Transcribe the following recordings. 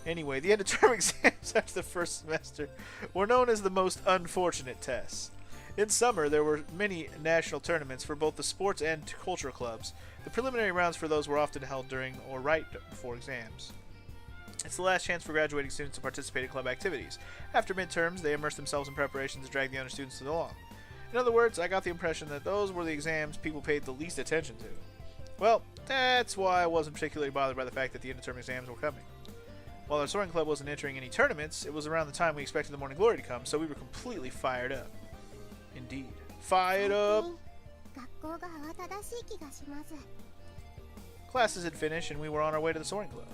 Anyway, the end-of-term exams after the first semester were known as the most unfortunate tests. In summer, there were many national tournaments for both the sports and cultural clubs. The preliminary rounds for those were often held during or right before exams. It's the last chance for graduating students to participate in club activities. After midterms, they immerse themselves in preparations to drag the other students along. In other words, I got the impression that those were the exams people paid the least attention to. Well, that's why I wasn't particularly bothered by the fact that the end-of-term exams were coming. While our soaring club wasn't entering any tournaments, it was around the time we expected the Morning Glory to come, so we were completely fired up. Indeed. Fired up! Classes had finished and we were on our way to the soaring club.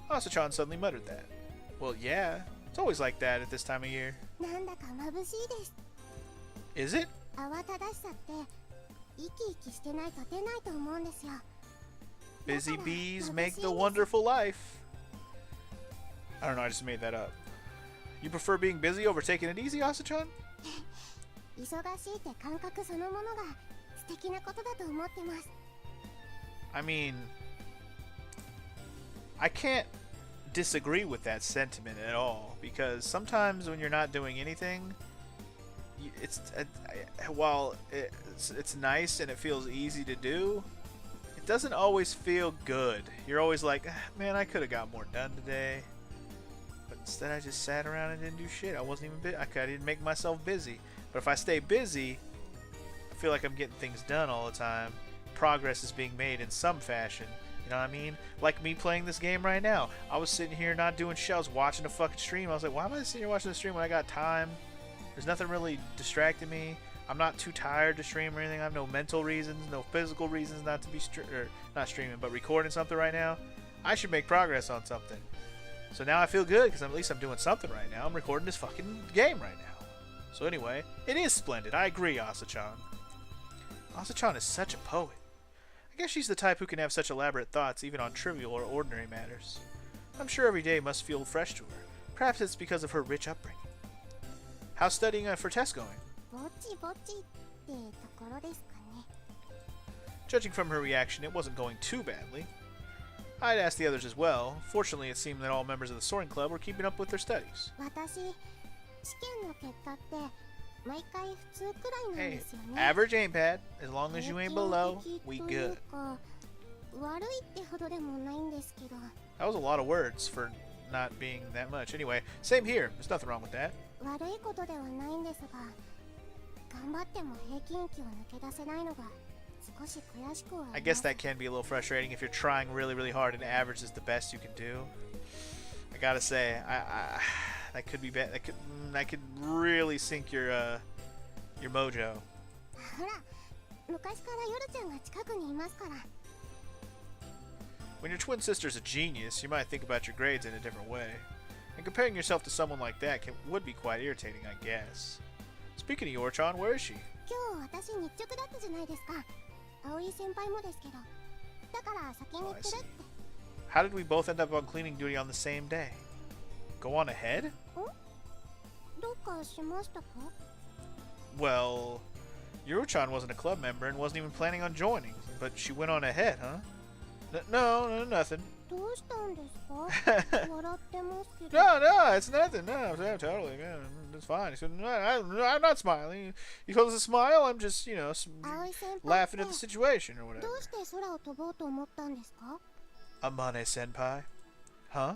Asa-chan suddenly muttered that. Well, yeah. It's always like that at this time of year. Is it? Busy bees make the wonderful life. I don't know, I just made that up. You prefer being busy over taking it easy, Asa-chan? I mean, I can't disagree with that sentiment at all, because sometimes when you're not doing anything, while it's nice and it feels easy to do, it doesn't always feel good. You're always like, man, I could have got more done today. But instead I just sat around and didn't do shit. I wasn't even I didn't make myself busy. But if I stay busy, I feel like I'm getting things done all the time. Progress is being made in some fashion. You know what I mean? Like me playing this game right now. I was sitting here not doing shit. I was watching a fucking stream. I was like, why am I sitting here watching the stream when I got time? There's nothing really distracting me. I'm not too tired to stream or anything. I have no mental reasons, no physical reasons not to be not streaming, but recording something right now. I should make progress on something. So now I feel good because at least I'm doing something right now. I'm recording this fucking game right now. So anyway, it is splendid. I agree, Asa-chan. Asa-chan is such a poet. I guess she's the type who can have such elaborate thoughts even on trivial or ordinary matters. I'm sure every day must feel fresh to her. Perhaps it's because of her rich upbringing. How's studying for tests going? Judging from her reaction, it wasn't going too badly. I'd asked the others as well. Fortunately, it seemed that all members of the Soaring Club were keeping up with their studies. Hey, average aim pad. As long as you ain't below, we good. That was a lot of words for not being that much. Anyway, same here. There's nothing wrong with that. I guess that can be a little frustrating if you're trying really, really hard and average is the best you can do. I gotta say, that could be bad. That could really sink your mojo. When your twin sister's a genius, you might think about your grades in a different way. And comparing yourself to someone like that would be quite irritating, I guess. Speaking of Yorchan, where is she? Oh, I see. How did we both end up on cleaning duty on the same day? Go on ahead? Well, Yorchan wasn't a club member and wasn't even planning on joining, but she went on ahead, huh? No, nothing. No, it's nothing. No, totally, man. It's fine. He said, no, I'm not smiling. You told us to smile. I'm just, laughing at the situation or whatever. Amane-senpai? Huh?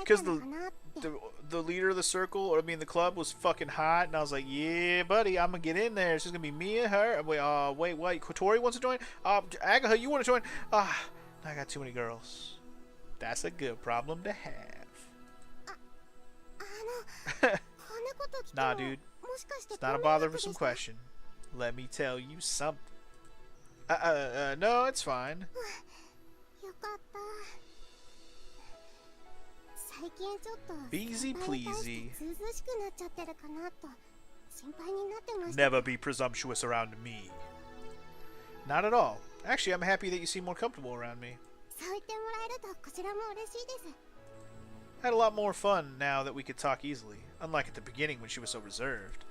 Because the leader of the circle, or I mean the club, was fucking hot, and I was like, yeah, buddy, I'm gonna get in there. It's just gonna be me and her. Wait, Kotori wants to join? Agaha, you want to join? I got too many girls. That's a good problem to have. Nah, dude. It's not a bother for some question. Let me tell you something. No, it's fine. Easy pleasy. Never be presumptuous around me. Not at all. Actually, I'm happy that you seem more comfortable around me. I had a lot more fun now that we could talk easily, unlike at the beginning when she was so reserved.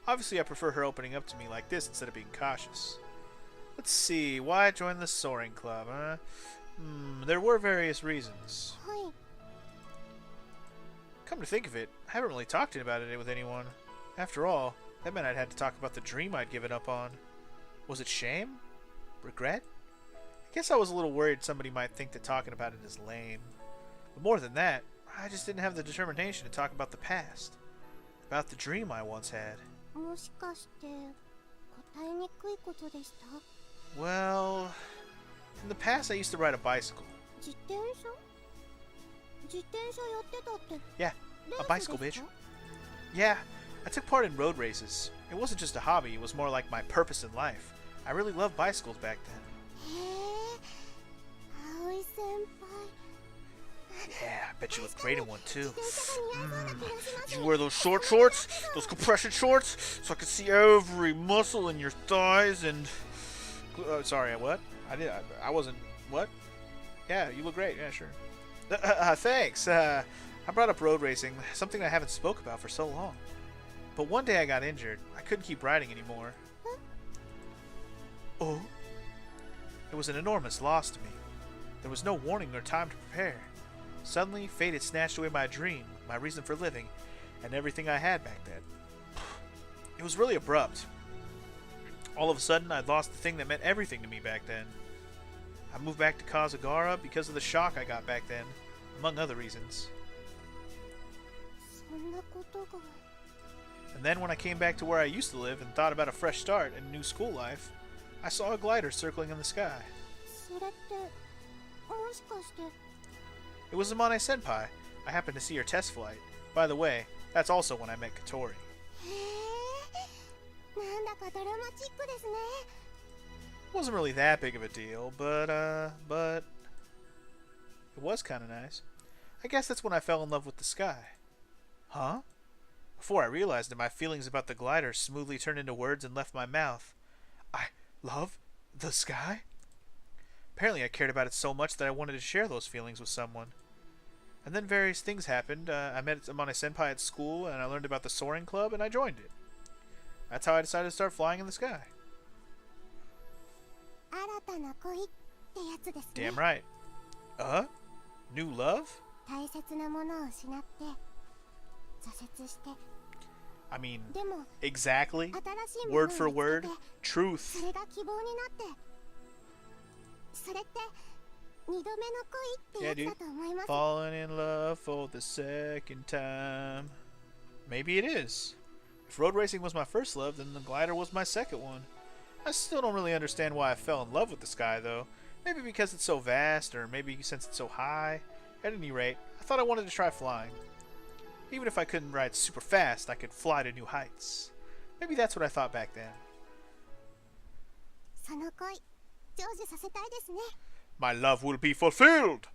Obviously, I prefer her opening up to me like this instead of being cautious. Let's see, why join the Soaring Club, huh? There were various reasons. はい。 Come to think of it, I haven't really talked about it with anyone. After all, that meant I'd had to talk about the dream I'd given up on. Was it shame? Regret? I guess I was a little worried somebody might think that talking about it is lame. But more than that, I just didn't have the determination to talk about the past. About the dream I once had. もしかして答えにくいことでした？ Well, in the past I used to ride a bicycle. 自転車？自転車やってたって。 Yeah, レ a ー bicycle, スです bitch. か？ Yeah, I took part in road races. It wasn't just a hobby, it was more like my purpose in life. I really loved bicycles back then. へえ、葵先輩。 Yeah, I bet you look great in one too. 自転車が似合いそうな気がします。 Did you wear those short shorts? Those compression shorts? So I could see every muscle in your thighs and... sorry, what? I wasn't... What? Yeah, you look great. Yeah, sure. Thanks. I brought up road racing, something I haven't spoke about for so long. But one day I got injured. I couldn't keep riding anymore. Huh? Oh? It was an enormous loss to me. There was no warning or time to prepare. Suddenly, fate had snatched away my dream, my reason for living, and everything I had back then. It was really abrupt. All of a sudden, I'd lost the thing that meant everything to me back then. I moved back to Kazagara because of the shock I got back then, among other reasons. そんなことが。 And then when I came back to where I used to live and thought about a fresh start and new school life, I saw a glider circling in the sky. それってもしかして。 It was Amane Senpai. I happened to see her test flight. By the way, that's also when I met Katori. へえ、なんだかドラマチックですね。 It wasn't really that big of a deal, but it was kind of nice. I guess that's when I fell in love with the sky. Huh? Before I realized it, my feelings about the glider smoothly turned into words and left my mouth. I love the sky? Apparently I cared about it so much that I wanted to share those feelings with someone. And then various things happened. I met Amane Senpai at school, and I learned about the soaring club, and I joined it. That's how I decided to start flying in the sky. 新たな恋ってやつですね。 Damn right. New love? 大切なものを失って挫折して。 I mean, でも exactly. 新しいものを Word for 見つけ word. て Truth. それが希望になって。それって二度目の恋ってやつだと思います。 Falling in love for the second time. Maybe it is. If road racing was my first love, then the glider was my second one. I still don't really understand why I fell in love with the sky, though. Maybe because it's so vast, or maybe since it's so high. At any rate, I thought I wanted to try flying. Even if I couldn't ride super fast, I could fly to new heights. Maybe that's what I thought back then. その恋成就させたいですね。 My love will be fulfilled!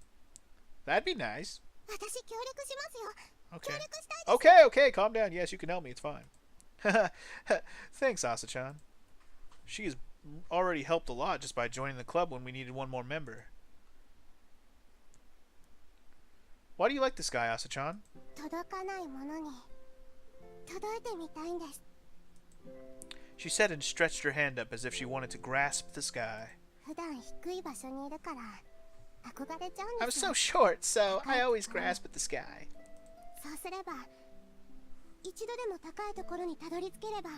That'd be nice. 私協力しますよ。 Okay. 協力したいです。 Okay, calm down. Yes, you can help me. It's fine. Thanks, Asa-chan. She has already helped a lot just by joining the club when we needed one more member. Why do you like this guy, Asa-chan? 届かないものに届いてみたいんです。 She said and stretched her hand up as if she wanted to grasp the sky. 普段低い場所にいるから憧れちゃうん I'm ですよ。 so short, so I always grasp at the sky. そうすれば一度でも高いところにたどり着ければ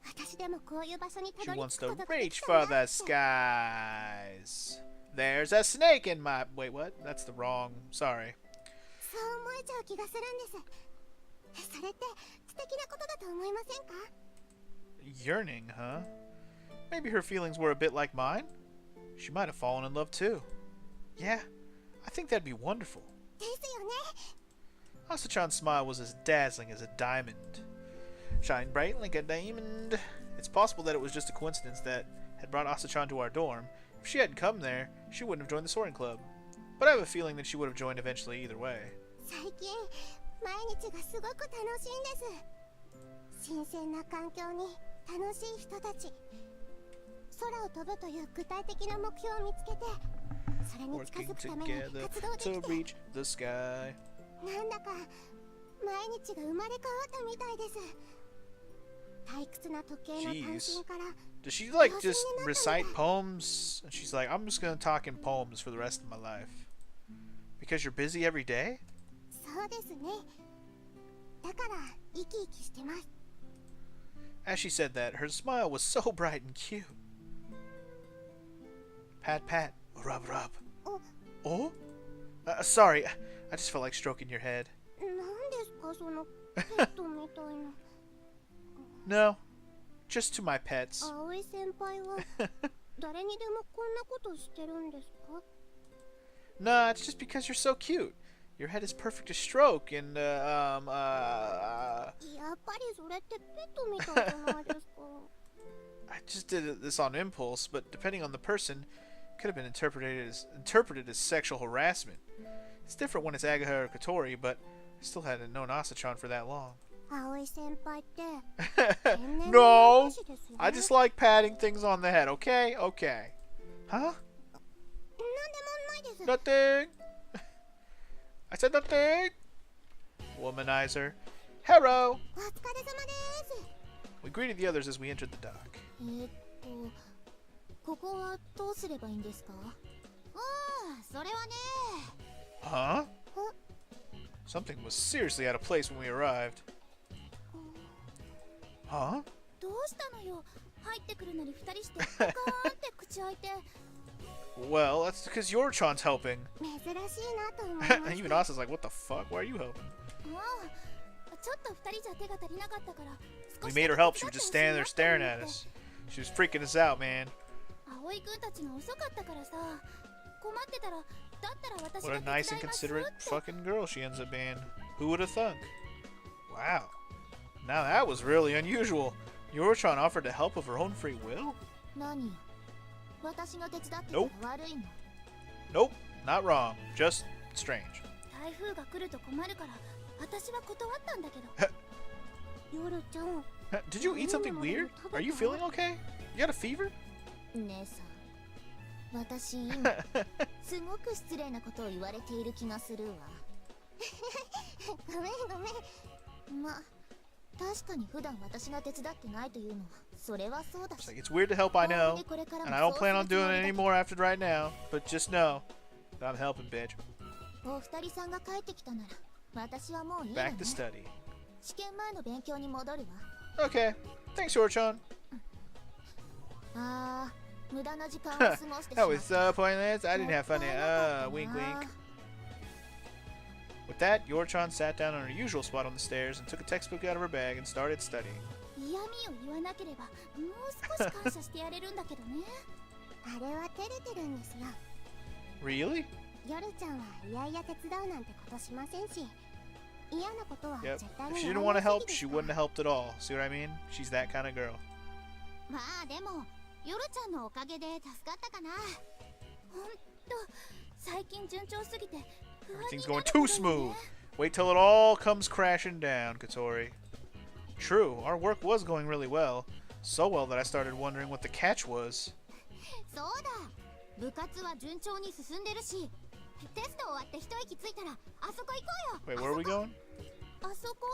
私でもこういう場所にた She どり wants 着く to ことがで reach きた for んだ the って。 skies. There's a snake in my... Wait, what? That's the wrong... Sorry. そう思えちゃう気がするんです。それって素敵なことだと思いませんか？ Yearning, huh? Maybe her feelings were a bit like mine? She might have fallen in love too. Yeah, I think that'd be wonderful. ですよね。 Asa-chan's smile was as dazzling as a diamond. Shine bright like a diamond. It's possible that it was just a coincidence that had brought Asa-chan to our dorm. If she hadn't come there, she wouldn't have joined the soaring club. But I have a feeling that she would have joined eventually either way. 最近毎日がすごく楽しいんです。新鮮な環境に楽しい人たち、空を飛ぶという具体的な目標を見つけてそれに近 Working づくために together 活動で to きて reach the sky. なんだか毎日が生まれ変わったみたいです。退屈な時計の単身から Does she like just recite poems? And she's like, I'm just gonna talk in poems for the rest of my life. Because you're busy every day? そうですね。だから生き生きしてます。 As she said that, her smile was so bright and cute. Pat pat, rub rub. Oh? Sorry, I just felt like stroking your head. なんですかそのペットみたいな。No, just to my pets. 葵先輩は誰にでもこんなことしてるんですか？ Nah, it's just because you're so cute. Your head is perfect to stroke, and やっぱりそれってペットみたいじゃないですか。 I just did this on impulse, but depending on the person, it could have been interpreted as sexual harassment. It's different when it's Agaha or Kotori, but I still hadn't known Asachan for that long. 葵先輩って No, I just like patting things on the head. Okay, okay. Huh? なんでもないです。 Nothing. I said nothing. Womanizer. Hello. お疲れ様です。 We greeted the others as we entered the dock. ここはどうすればいいんですか？ああ、それはね。 Huh? Something was seriously out of place when we arrived. Huh? どうしたのよ。入ってくるなり二人してポカーンって口開いて。 Well, that's because Yorchan's helping. 珍しいなと思いました。 Even Asa's like, what the fuck? Why are you helping? ちょっと二人じゃ手が足りなかったから。 We made her help. She was just standing there staring at us. She was freaking us out, man. 葵くんたちが遅かったからさ。困ってたら、だったら私 What が a 手 nice 伝い and ますって。 considerate fucking girl she ends up being. Who would have thunk? Wow. Now that was really unusual. Yorchan offered to help of her own free will? 何？私が手伝ってた Nope. ら悪いの。 Nope, not wrong. Just strange. 台風が来ると困るから、私は断ったんだけど。夜ちゃん。 Did you eat something weird? Are you feeling okay? You got a fever? 姉さん、私今すごく失礼なことを言われている気がするわ。ごめんごめん。ま、確かに普段私が手伝ってないというのはそれはそうだ It's し。 like, it's weird to help, I know. And I don't plan on doing it anymore after right now. But just know that I'm helping, bitch. お二人さんが帰ってきたなら、私はもういいわね。 Back to study. 試験前の勉強に戻るわ。 Okay. Thanks, Yorchan. あー、無駄な時間を過ごしてしまった。 That was pointless. I didn't have fun. Wink, wink. With that, Yorchan sat down on her usual spot on the stairs and took a textbook out of her bag and started studying. 嫌味を言わなければ、もう少し感謝してやれるんだけどね。あれは照れてるんですよ。 Really? 夜ちゃんはいやいや手伝うなんてことしませんし、嫌なことは Yep. 絶対 If に she や didn't ら want な to すぎ help, です she から wouldn't have helped at all. See what I mean? She's that kind of girl. まあでも夜ちゃんのおかげで助かったかな。ほんと最近順調すぎて不安に Everything's な going る too ほどに smooth. ね。 Wait till it all comes crashing down, Kotori. True, our work was going really well. So well that I started wondering what the catch was. そうだ、部活は順調に進んでるし、テスト終わって一息ついたらあそこ行こうよ。 Wait, where are we going? あそこ？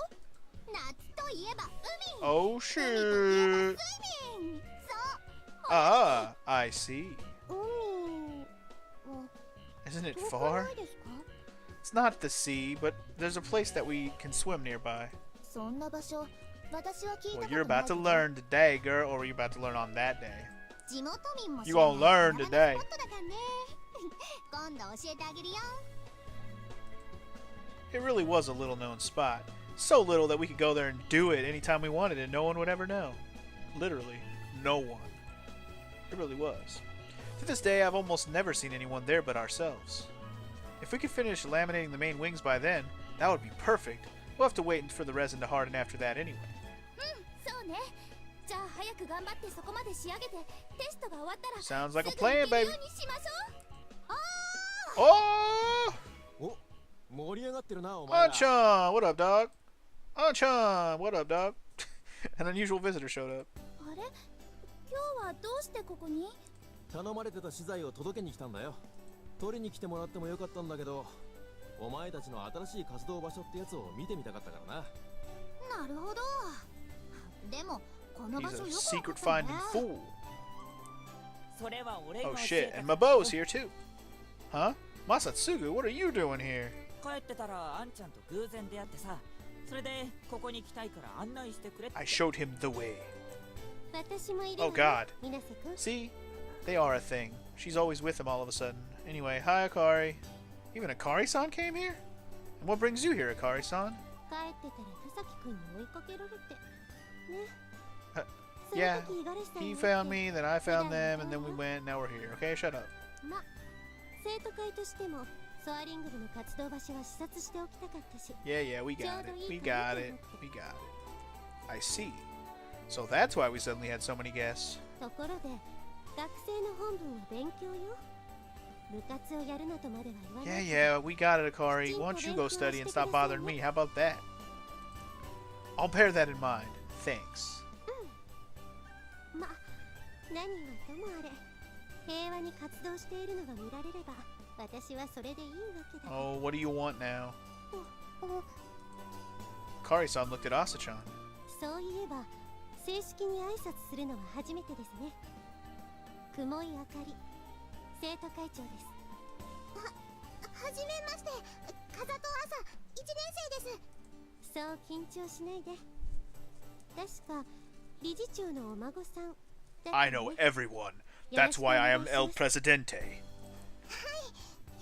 夏といえば海。 Oh, 海といえば shoot. スイミング。そう。 Ah, I see. 海は Isn't it 遠く far? ないですか？ It's not at the sea, but there's a place that we can swim nearby. そんな場所、私は聞いたことな Well, い you're けど。 about to learn today, girl, or you're about to learn on that day. 地元民も You gonna learn 知 today. らないスポットだからね。今度教えてあげるよ。 It really was a little known spot. So little that we could go there and do it anytime we wanted and no one would ever know. Literally, no one. It really was. To this day, I've almost never seen anyone there but ourselves. If we could finish laminating the main wings by then, that would be perfect. We'll have to wait for the resin to harden after that anyway. そうね。じゃあ早く頑張ってそこまで仕上げて、テストが終わったら Sounds like a すぐ行 plan, ける baby. ようにしましょう。 Oh! お、盛り上がってるなお前ら。 Anchan! What up, dog? Anchan! What up, dog? An unusual visitor showed up. あれ？今日はどうしてここに？頼まれてた資材を届けに来たんだよ。取りに来てもらってもよかったんだけど、お前たちの新しい活動場所ってやつを見てみたかったからな。なるほど。でもこの場 He's 所 a よくわか secret ったね。 finding fool. それは俺が Oh 教 shit, えた and から Mabo's here too. Huh? Masatsugu, what are you doing here? 帰ってたらあんちゃんと偶然出会ってさ、それでここに来たいから案内してくれって。 I showed him the way. 私もいる Oh god. 水瀬くん。 See? They are a thing. She's always with him all of a sudden. Anyway, hi Akari. Even Akari-san came here? And what brings you here, Akari-san? 帰ってたら田崎くんに追いかけられて。ね。 Uh, その yeah, 時五十嵐さん he に found 会って me, then I found them, and then we went, now we're here. Okay, shut up. ま、生徒会としてもソアリング部の活動場所は視察しておきたかったし。 Yeah, yeah, we got it. We got it. We got it. I see. So that's why we suddenly had so many guests. ところで、学生の本分は勉強よ。部活をやるなとまでは言わな Yeah, い。 yeah, we got it, Akari. Why don't you go study and stop bothering me? How about that? I'll bear that in mind. Thanks. ま、何はともあれ、平和に活動しているのが見られれば、私はそれでいいわけだ。 Oh, what do you want now? お Akari-san looked at Asa-chan. そういえば、正式に挨拶するのは初めてですね。雲井あかり、生徒会長です。はじめまして、風戸朝、1年生です。そう緊張しないで。確か、理事長のお孫さんだったね。 I know everyone. That's why I am El Presidente. はい、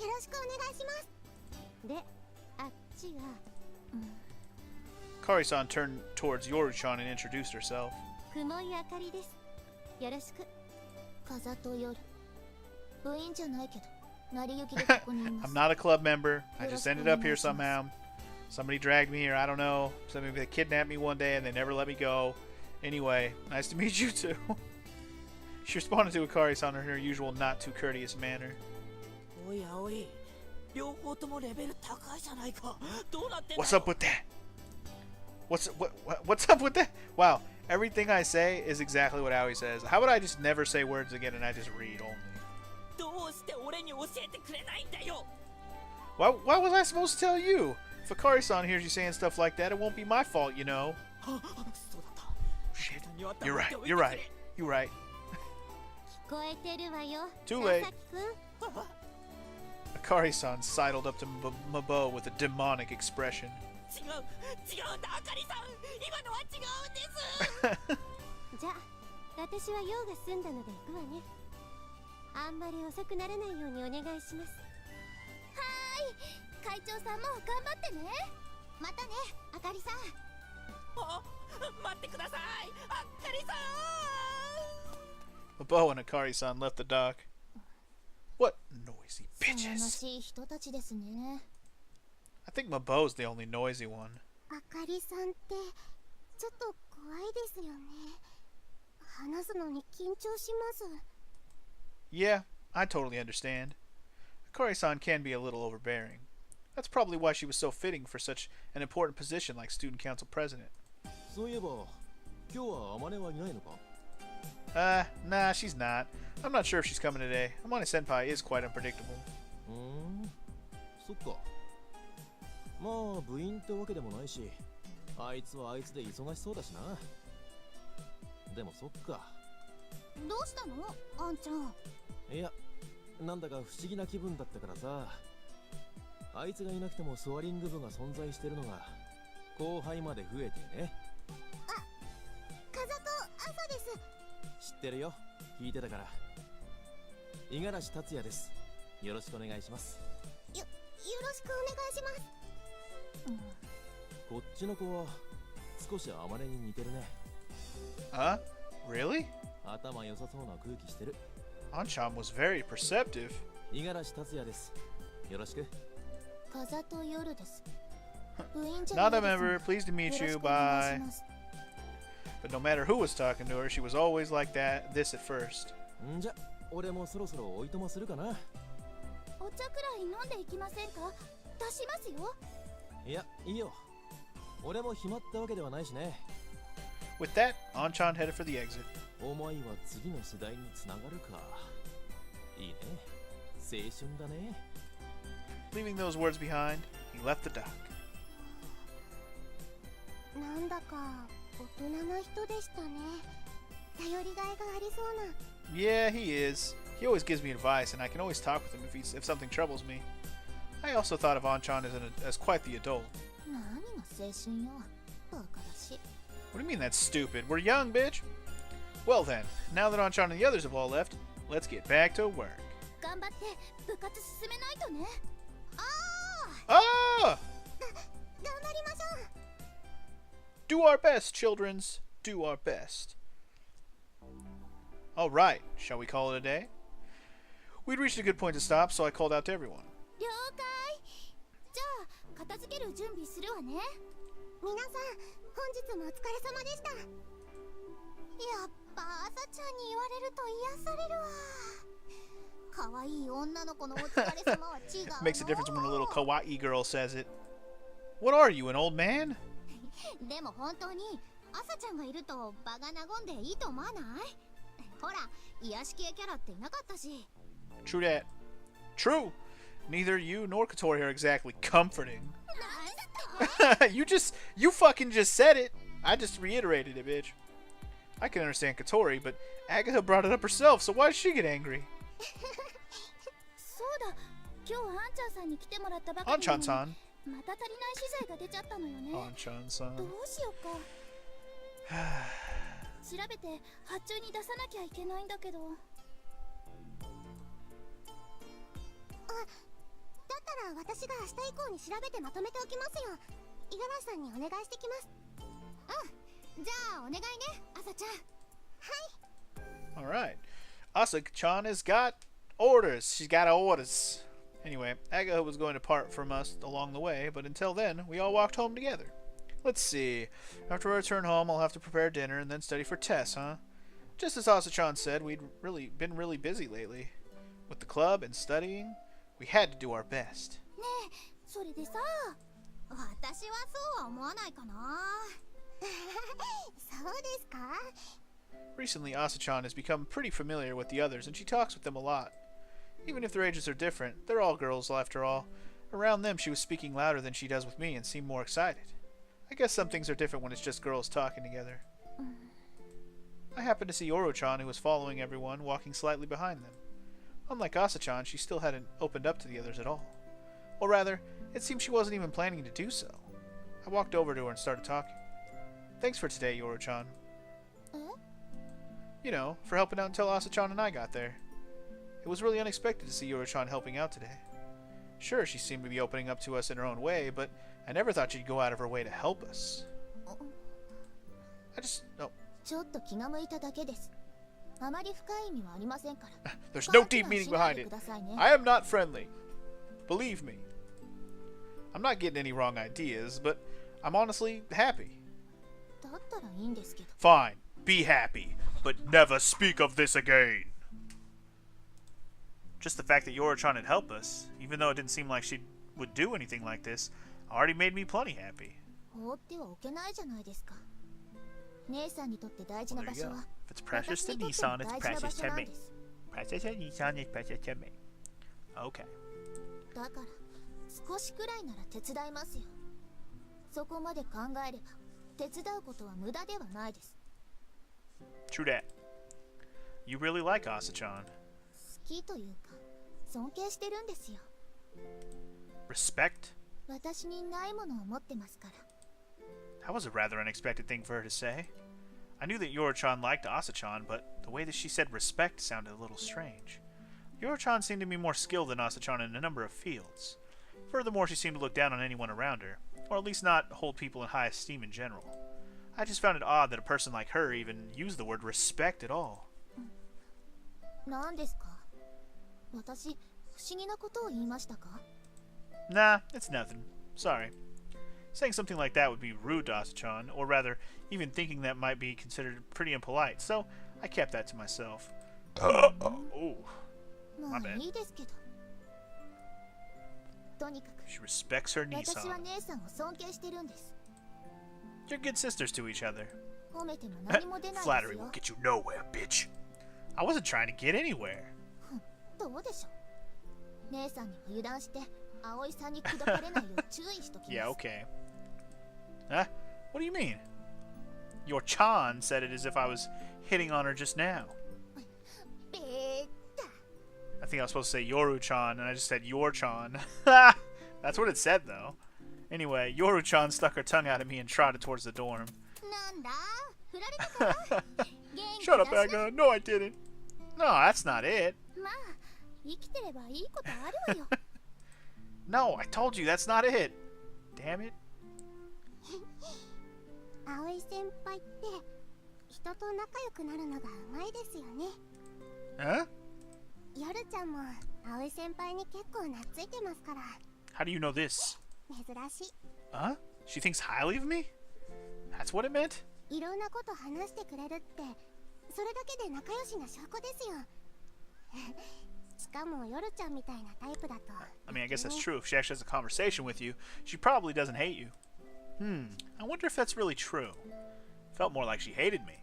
よろしくお願いします。で、あっちが、Akari-san turned towards Yoru-chan and introduced herself. 雲井あかりです。よろしく。風戸夜。部員じゃないけど、成り行きでここにいま I'm す。 not a club member. I just ended up here somehow. Somebody dragged me here. I don't know. Somebody they kidnapped me one day and they never let me go. Anyway, nice to meet you too. She responded to Akari-san in her usual not too courteous manner. おいおい、両方ともレベル高いじゃないか。どうなってんだよ。 What's up with that? What's up with that? Wow, everything I say is exactly what Aoi says. How about I just never say words again and I just read only? どうして俺に教えてくれないんだよ。 Why was I supposed to tell you? If Akari-san hears you saying stuff like that, it won't be my fault, you know. そうだった。 Shit, には you're 黙っ right, ておいて you're くれ right, you're right. 聞こえてるわよ。 Too late. 田崎くん。 Akari-san sidled up to Mabo with a demonic expression. 違うんだ、あかりさん。今のは違うんです。じゃあ、私は用が済んだので行くわね。あんまり遅くならないようにお願いします。はーい、会長さんも頑張ってね。またね、あかりさん。あ、待ってください、あかりさん。 Mabo and Akari-san left the dock. What noisy 悲 bitches. しい人たちですね。 I think Mabo's the only noisy one. あかりさんってちょっと怖いですよね。話すのに緊張します。 Yeah, I totally understand. Akari-san can be a little overbearing. That's probably why she was so fitting for such an important position like student council president. そういえば今日は天音はいないのか？ Nah, she's not. I'm not sure if she's coming today. Amane-senpai is quite unpredictable. そっか。まあ部員ってわけでもないし、あいつはあいつで忙しそうだしな。でもそっか。どうしたの、あんちゃん。いや、なんだか不思議な気分だったからさ。あいつがいなくてもソアリング部が存在してるのが後輩まで増えてね。風と朝です。知ってるよ、聞いてたから。五十嵐達也です。よろしくお願いします。よろしくお願いします。こっちの子は少し天音に似てるね。 Huh? Really? 頭良さそうな空気してる。 Anchan was very perceptive. 五十嵐達也です。よろしく。風と夜です。部員じゃ Not な a いです。 member. Pleased to よ meet ろし you. くお願い Bye. します。 But no matter who was talking to her, she was always like this at first. んじゃ、俺もそろそろおいとまするかな。お茶くらい飲んでいきませんか？出しますよ。いや、いいよ。俺も暇ってわけではないしね。 With that, Anchan headed for the exit. お前は次の世代につながるか。いいね。青春だね。 Leaving those words behind, he left the dock. なんだか大人な人でしたね。頼りがいがありそうな Yeah, he is. He always gives me advice, and I can always talk with him if something troubles me. I also thought of Anchan as quite the adult. 何が青春よ。バカだし。 What do you mean that's stupid? We're young, bitch! Well then, now that Anchan and the others have all left, let's get back to work. 頑張って部活進めないとね。Ah! 頑張りましょう。 Do our best, childrens. Do our best. Alright, shall we call it a day? We'd reached a good point to stop, so I called out to everyone. 了解。じゃあ片付ける準備するわね。皆さん、本日もお疲れ様でした。やっぱ朝ちゃんに言われると癒されるわ。可愛い女の子のお疲れ様は違うの。 Makes a difference when a little kawaii girl says it. What are you, an old man? でも本当に朝ちゃんがいると場が和んでいいと思わない？ほら、癒し系キャラっていなかったし。 True that. True. Neither you nor Katori are exactly comforting. なんだ You fucking just said it. I just reiterated it, bitch. I can understand Katori, but Agatha brought it up herself, so why did she get angry? そうだ、今日アンちゃんさんに来てもらったばかりなのに Anchan-san. また足りない資材が出ちゃったのよね。 Anchan-san. どうしようか。調べて発注に出さなきゃいけないんだけど。だったら私が明日以降に調べてまとめておきますよ。五十嵐さんにお願いしてきます。うん、じゃあお願いね、朝ちゃん。はい。 Alright. Asa-chan has got orders. She's got orders. Anyway, Agatha was going to part from us along the way, but until then, we all walked home together. Let's see. After I return home, I'll have to prepare dinner and then study for tests, huh? Just as Asa-chan said, we'd been really busy lately. With the club and studying, we had to do our best. ねえ、それでさ、私はそうは思わないかな。そうですか？ Recently, Asa-chan has become pretty familiar with the others, and she talks with them a lot. Even if their ages are different, they're all girls after all. Around them, she was speaking louder than she does with me and seemed more excited. I guess some things are different when it's just girls talking together. I happened to see Oro-chan, who was following everyone, walking slightly behind them. Unlike Asa-chan, she still hadn't opened up to the others at all. Or rather, it seemed she wasn't even planning to do so. I walked over to her and started talking. Thanks for today, Oro-chan. You know, for helping out until Asa-chan and I got there. It was really unexpected to see Oro-chan helping out today. Sure, she seemed to be opening up to us in her own way, but I never thought she'd go out of her way to help us. There's no deep meaning behind it. I am not friendly. Believe me. I'm not getting any wrong ideas, but I'm honestly happy. だったらいいんですけど。 Fine, be happy, but never speak of this again. Just the fact that Yoro-chan had helped us, even though it didn't seem like she would do anything like this, already made me plenty happy. 放ってはおけないじゃないですか。姉さんにとって大事な Well, 場 there you 所 go. は If it's precious 私 to にとっても Nissan, it's 大事な場 precious 所 to なん me. です。 Precious to Nissan, it's precious to me. Okay. だから少しくらいなら手伝いますよ。そこまで考えれば手伝うことは無駄ではないです。 True that. You really like Asa-chan. 好きというか尊敬してるんですよ。 Respect? 私にないものを持ってますから。 That was a rather unexpected thing for her to say. I knew that Yoro-chan liked Asa-chan, but the way that she said respect sounded a little strange. Yoro-chan seemed to be more skilled than Asa-chan in a number of fields. Furthermore, she seemed to look down on anyone around her, or at least not hold people in high esteem in general. I just found it odd that a person like her even used the word respect at all. 何ですか？私不思議なことを言いましたか？ Nah, it's nothing. Sorry. Saying something like that would be rude to Asa-chan, or rather, even thinking that might be considered pretty impolite, so I kept that to myself. Oh, ま My あ bad. いいですけど。とにかく she respects her 私は Nissan. 姉さんを尊敬してるんです。 You're good sisters to each other. 褒めても何も出ないです Flattery よ will。get you nowhere, bitch. I wasn't trying to get anywhere. どうでしょう。姉さんには油断して葵さんに口説かれないよう注意しときます。 Yeah, okay. Huh? What do you mean? Your Chan said it as if I was hitting on her just now. think I was supposed to say Yoru-chan, and I just said Yor-chan. That's what it said, though. Anyway, Yoru-chan stuck her tongue out at me and trotted towards the dorm. なんだ振られたか元気 Shut up, だし Aga. No, I didn't. No, that's not it. まあ生きてればいいことあるわよ No, I told you that's not it. Damn it. 葵先輩って人と仲良くなるのがうまいですよね Huh? 夜ちゃんも葵先輩に結構懐いてますから How do you know this? 珍し Huh? She thinks highly of me? That's what it meant? いいろんなこと話してくれるってそれだけで仲良しな証拠ですよしかも夜ちゃんみたいなタイプだと I mean, I guess that's true. If she actually has a conversation with you, she probably doesn't hate you. I wonder if that's really true. Felt more like she hated me.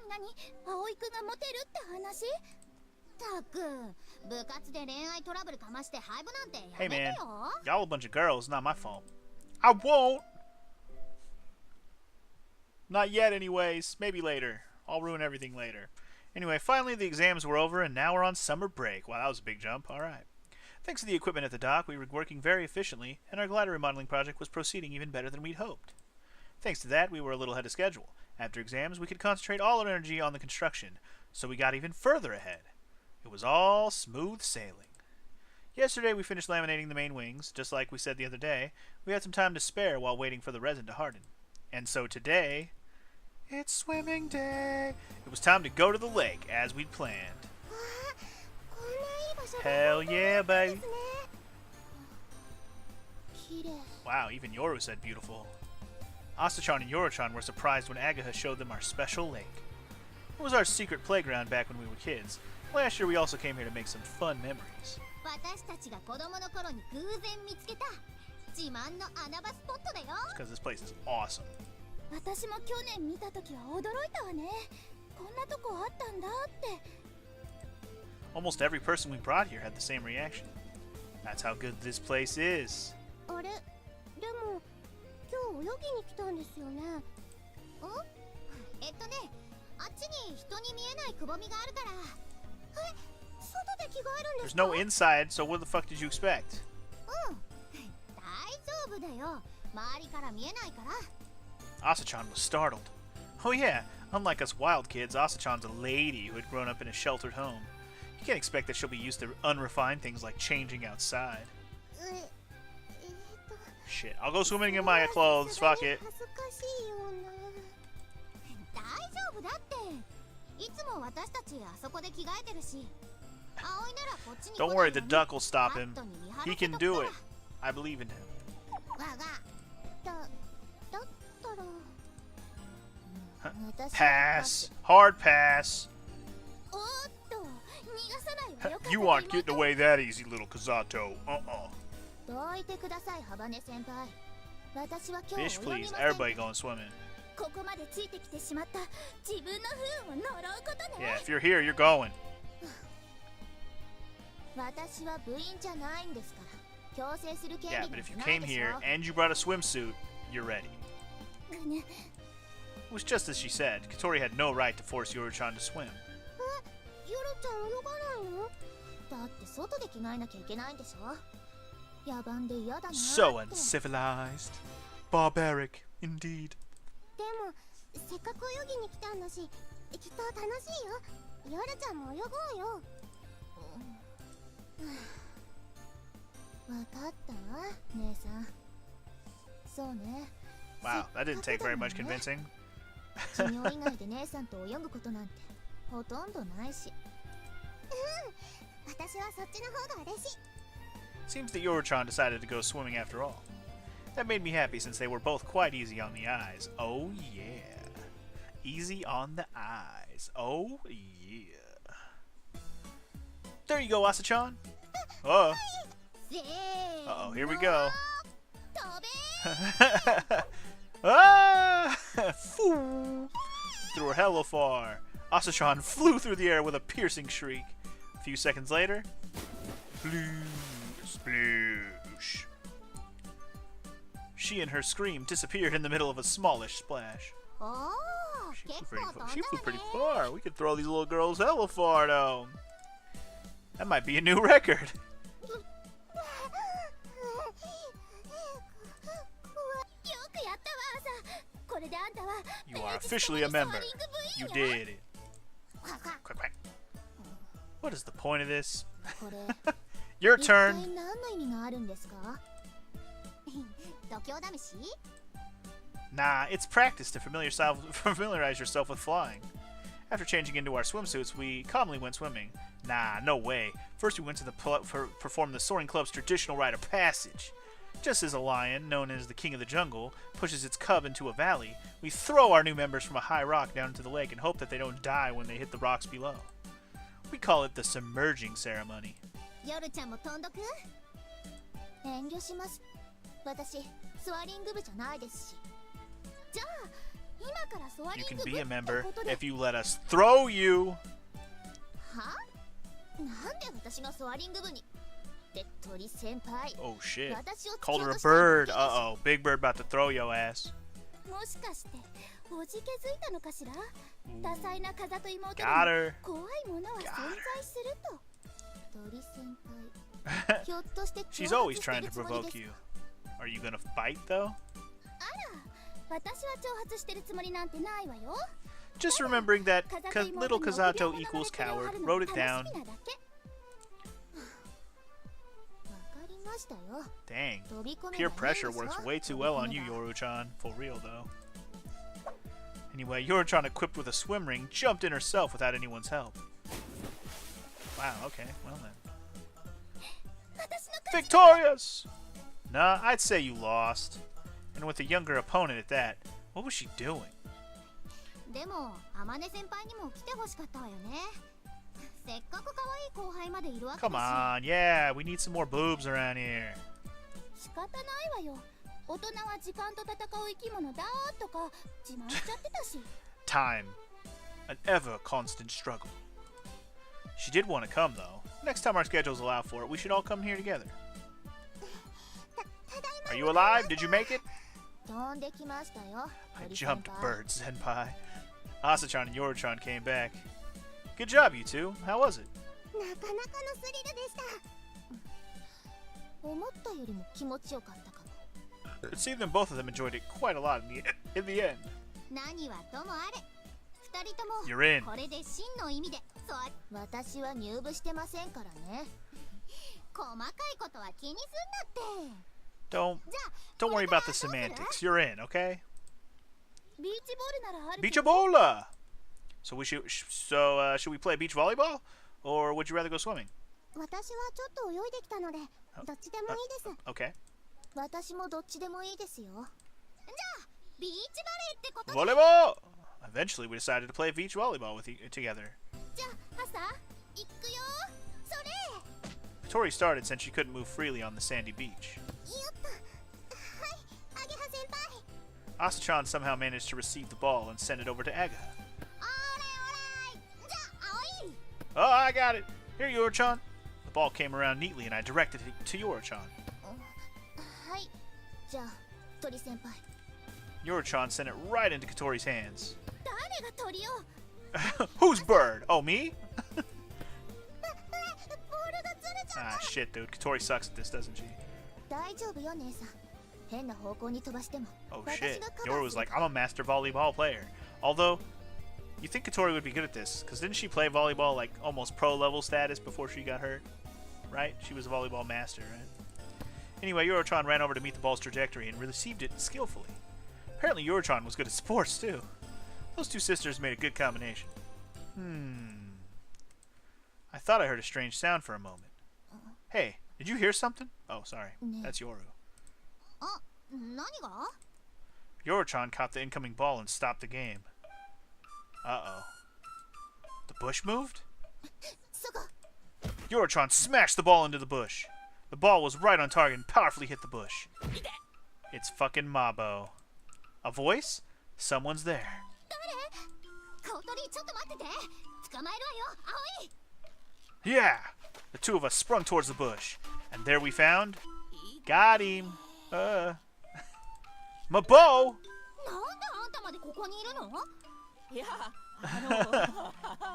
なに葵くんがモテるって話たく部活で恋愛トラブルかましてハイブなんてや Hey, めて man. よ Y'all a bunch of girls. Not my fault. I won't! Not yet, anyways. Maybe later. I'll ruin everything later. Anyway, finally the exams were over, and now we're on summer break. Wow, that was a big jump. Alright. Thanks to the equipment at the dock, we were working very efficiently, and our glider remodeling project was proceeding even better than we'd hoped. Thanks to that, we were a little ahead of schedule. After exams, we could concentrate all our energy on the construction, so we got even further ahead. It was all smooth sailing. Yesterday, we finished laminating the main wings. Just like we said the other day, we had some time to spare while waiting for the resin to harden. And so today, it's swimming day. It was time to go to the lake, as we'd planned. こんないい場所 Hell yeah, で baby. すね綺麗 Wow, even Yoru said beautiful. Asachan and Yoru-chan were surprised when Agaha showed them our special lake. It was our secret playground back when we were kids. Last year we also came here to make some fun memories. 私たちが子供の頃に偶然見つけた自慢の穴場スポットだよ Because this place is awesome. 私も去年見た時は驚いたわねこんなとこあったんだって Almost every person we brought here had the same reaction. That's how good this place is. あれでも今日泳ぎに来たんですよねんあっちに人に見えないくぼみがあるからえ外で着替えるんで There's すか no inside, so what the fuck did you expect? 大丈夫だよ周りから見えないから Asachan was startled. Oh yeah, unlike us wild kids, Asachan's a lady who had grown up in a sheltered home. You can't expect that she'll be used to unrefined things like changing outside. え Shit, I'll go swimming in my clothes, fuck it. 恥ずかしいような大丈夫だっていつも私たちあそこで着替えてるし葵ならこっちに Don't 来 worry, ない the のに duck will stop マ him. ットに見張 He らせ can とく do から it. I believe in him. わがだったら 私は Pass. Hard pass. おっと逃がさないわよ You aren't getting away that easy, little Kazato. どいてくださいハバネ先輩私は今日 Fish, 泳ぎ please. ません Everybody going swimming. ここまでついてきてしまった自分の不運を呪うことね Yeah, if you're here, you're going. 私は部員じゃないんですから強制する権 Yeah, 利 but なん if て you ない came でし here ょ and you brought a swimsuit, you're ready. It was just as she said. Katori had no right to force Yoru-chan to swim. ヨロちゃん泳がないのだって外で着替えなきゃいけないんでしょ野蛮で嫌だなって So uncivilized. Barbaric, indeed. でもせっかく泳ぎに来たんだしきっと楽しいよヨロちゃんも泳ごうよわかったわ姉さんそうね Wow, that didn't take very much convincing. 授業以外で姉さんと泳ぐことなんてほとんどないし私はそっちの方が嬉しい Seems that Yoru-chan decided to go swimming after all. That made me happy since they were both quite easy on the eyes. Oh yeah. Easy on the eyes. Oh yeah. There you go, Asachan. Uh-oh. せーの Uh-oh, here we go. 飛べ Ah! Foo! Threw her hella far. Asachan flew through the air with a piercing shriek. A few seconds later, sploosh. She and her scream disappeared in the middle of a smallish splash. おー She flew pretty far. We could throw these little girls hella far, though. That might be a new record. You are officially a member. You did it. Quack, quack. What is the point of this? Your turn. Nah, it's practice to familiarize yourself with flying. After changing into our swimsuits, we calmly went swimming. Nah, no way. First we went to perform the Soaring Club's traditional rite of passage. Just as a lion, known as the king of the jungle, pushes its cub into a valley, we throw our new members from a high rock down into the lake and hope that they don't die when they hit the rocks below. We call it the submerging ceremony. You can be a member if you let us throw you. Oh shit. Called her a bird. Uh-oh. Big Bird about to throw your ass. Got her. She's always trying to provoke you. Are you gonna fight though? Just remembering that little Kazato equals coward. Wrote it down. Dang. Peer pressure works way too well on you, Yoru-chan. For real, though. Anyway, Yoru-chan, equipped with a swim ring, jumped in herself without anyone's help. Wow, okay. Well then. Victorious! Nah, I'd say you lost. And with a younger opponent at that. What was she doing? Come on, yeah, we need some more boobs around here. Time. An ever-constant struggle. She did want to come, though. Next time our schedules allow for it, we should all come here together. Are you alive? Did you make it? I jumped, bird, senpai. Asa-chan and Yoru-chan came back. Good job, you two. How was it? It seemed that both of them enjoyed it quite a lot in the end. You're in. Don't worry about the semantics. You're in, okay? Beach bola. So should we play beach volleyball, or would you rather go swimming? Okay. Volleyball. Eventually, we decided to play beach volleyball together. Tori started since she couldn't move freely on the sandy beach. Asa-chan somehow managed to receive the ball and send it over to Aga. Oh, I got it! Here, Yoru-chan. The ball came around neatly and I directed it to Yoru-chan. Yoru-chan sent it right into Katori's hands. Who's bird? Oh, me? Ah, shit, dude. Katori sucks at this, doesn't she? Oh, shit. Yoru was like, I'm a master volleyball player. Although, you think Katori would be good at this, because didn't she play volleyball like almost pro-level status before she got hurt? Right? She was a volleyball master, right? Anyway, Yoru-chan ran over to meet the ball's trajectory and received it skillfully. Apparently Yoru-chan was good at sports, too. Those two sisters made a good combination. I thought I heard a strange sound for a moment. Hey, did you hear something? Oh, sorry. That's Yoru. Yoru-chan caught the incoming ball and stopped the game. Uh-oh. The bush moved? Yoru-chan smashed the ball into the bush. The ball was right on target and powerfully hit the bush. It's fucking Mabo. A voice? Someone's there. Yeah! The two of us sprung towards the bush. And there we found... Got him! Mabo! いや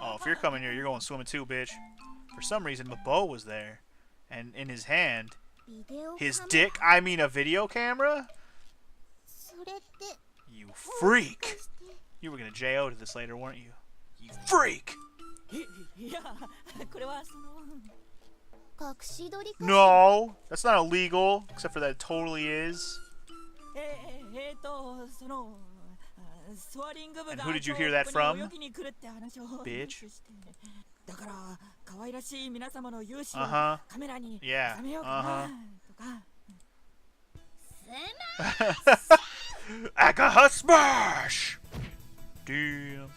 Oh, if you're coming here, you're going swimming too, bitch. For some reason, Mabo was there. And in his hand, ビデオカメラ his dick, I mean a video camera? それって You もし freak! かして You were gonna JO to this later, weren't you? You freak! いやこれはその隠し撮りかしら No! That's not illegal, except for that it totally is. そのスワリング部 And が who did you hear that from? ここに泳ぎに来るって話を Bitch. してだから可愛らしい皆様の勇姿を Uh-huh. カメラに Yeah. 収めようかなとか Agaha smash! Damn.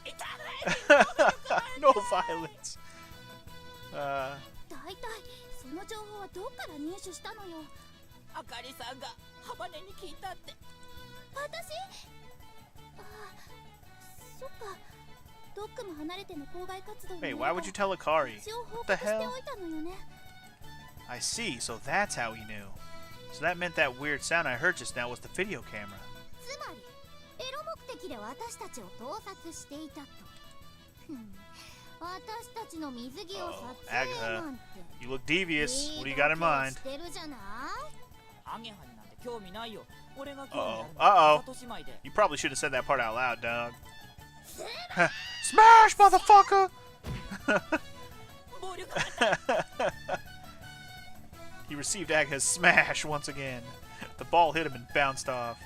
No violence. 大体その情報はどっから入手したのよあかりさんがハバネに聞いたって私あそっかドックも離れての校外活動 Hey, why would you tell Akari? 一応報 What 告 the して hell? おいたのよね I see, so that's how he knew. So that meant that weird sound I heard just now was the video camera. つまりエロ目的で私たちを盗撮していたとふん私たちの水着を撮影なんて You look devious. What do you got in mind? してるじゃないアゲハになんて興味ないよ俺が興味あるの Uh-oh. は里姉妹で You probably should have said that part out loud, dog. Smash, motherfucker! 暴力反対 He received Aga's smash once again. The ball hit him and bounced off.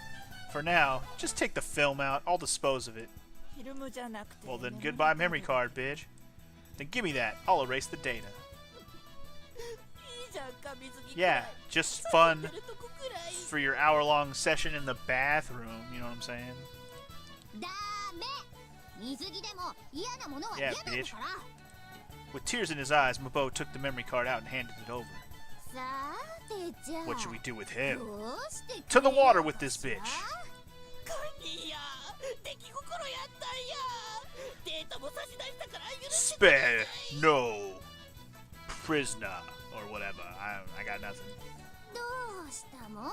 For now, just take the film out. I'll dispose of it. フィルムじゃなくて Well then, goodbye memory card, bitch. Then give me that. I'll erase the data. いいじゃんか水着く Yeah, らい just fun 撮ってるとこくらい for your hour-long session in the bathroom. You know what I'm saying? ダメ水着でも嫌なものは Yeah, 嫌なのから With tears in his eyes, Mabo took the memory card out and handed it over. さてじゃあ What should we do with him? どうして To the くれよ water う with か this しら bitch. カニや出来心やったんやデートも差し出したから許してくれ Spare no prisoner or whatever. I got nothing. どうしたもんか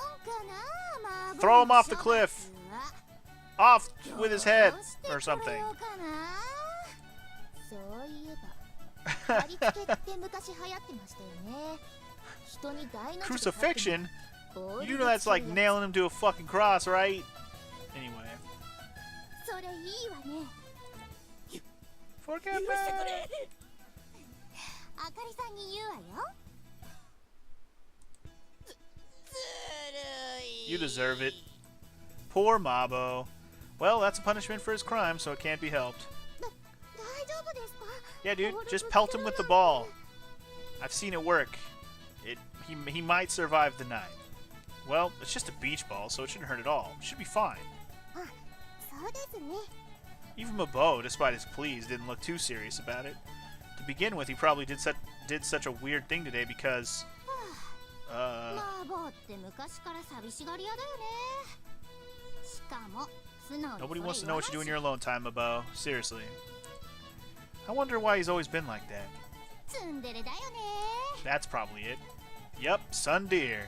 な Throw him off the cliff. は Off with his head どうして or くれ something. ようかなそういえば貼り付けって昔流行ってましたよね人に大の字で書く Crucifixion? ボール You do know that's like が強いや nailing him to a fucking cross, right? Anyway. つそれいいわね Forget 許してく that. れあかりさんに言うわよ You deserve it. Poor Mabo. Well, that's a punishment for his crime, so it can't be helped. 大丈夫ですか Yeah, dude, ボール just ぶつ pelt け him る with the なんて ball. I've seen it work. He might survive the night. Well, it's just a beach ball, so it shouldn't hurt at all. It should be fine. あそうですね Even Mabo, despite his pleas, didn't look too serious about it. To begin with, he probably did such a weird thing today because... マーボーって昔から寂しがり屋だよねしかも素直に Nobody そ wants れ to know what you do in 言 your わない alone time, Mabo. Seriously. I wonder why he's always been like that. しツンデレだよね That's probably it. Yep, Sun Deer.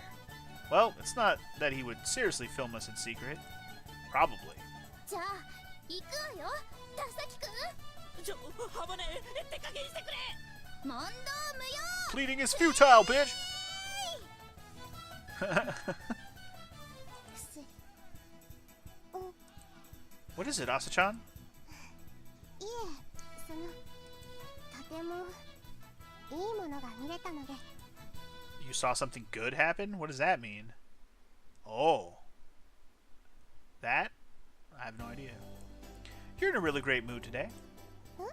Well, it's not that he would seriously film us in secret. Probably. じゃあ行くわよ田崎くんちょハバネ手加減してくれ問答無用 Pleading is futile, bitch! くせ What is it, Asa-chan? いえそのとてもいいものが見れたので You saw something good happen? What does that mean? Oh. That? I have no idea. You're in a really great mood today. そ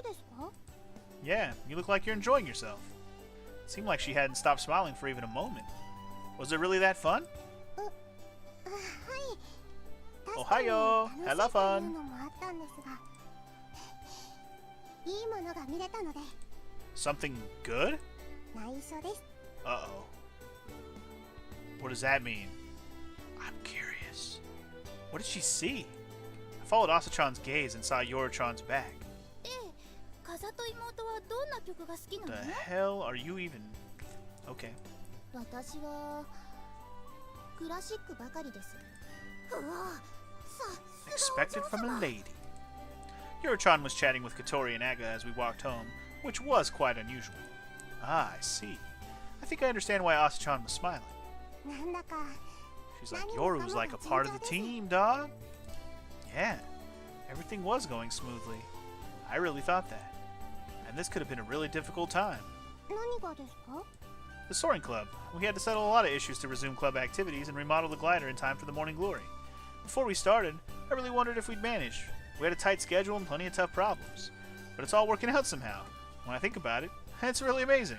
うですか Yeah, you look like you're enjoying yourself. It seemed like she hadn't stopped smiling for even a moment. Was it really that fun? はいおはよう確か Have に楽しいという fun のもあったんですがいいものが見れたので Something good? 内緒です Uh-oh. What does that mean? I'm curious. What did she see? I followed Asa-chan's gaze and saw Yorotron's back. ええ風と妹はどんな曲が好きな The の hell are you even... Okay. 私はクラシックばかりですうわさすが Expected お嬢 from a 様 lady. Yurichan was chatting with Katori and Aga as we walked home, which was quite unusual. Ah, I see. I think I understand why Asa-chan was smiling. なんだか She's like, Yoru's like a part of the team, dog. Yeah, everything was going smoothly. I really thought that. And this could have been a really difficult time. 何がですか？ The Soaring Club. We had to settle a lot of issues to resume club activities and remodel the glider in time for the Morning Glory. Before we started, I really wondered if we'd manage. We had a tight schedule and plenty of tough problems. But it's all working out somehow. When I think about it, it's really amazing.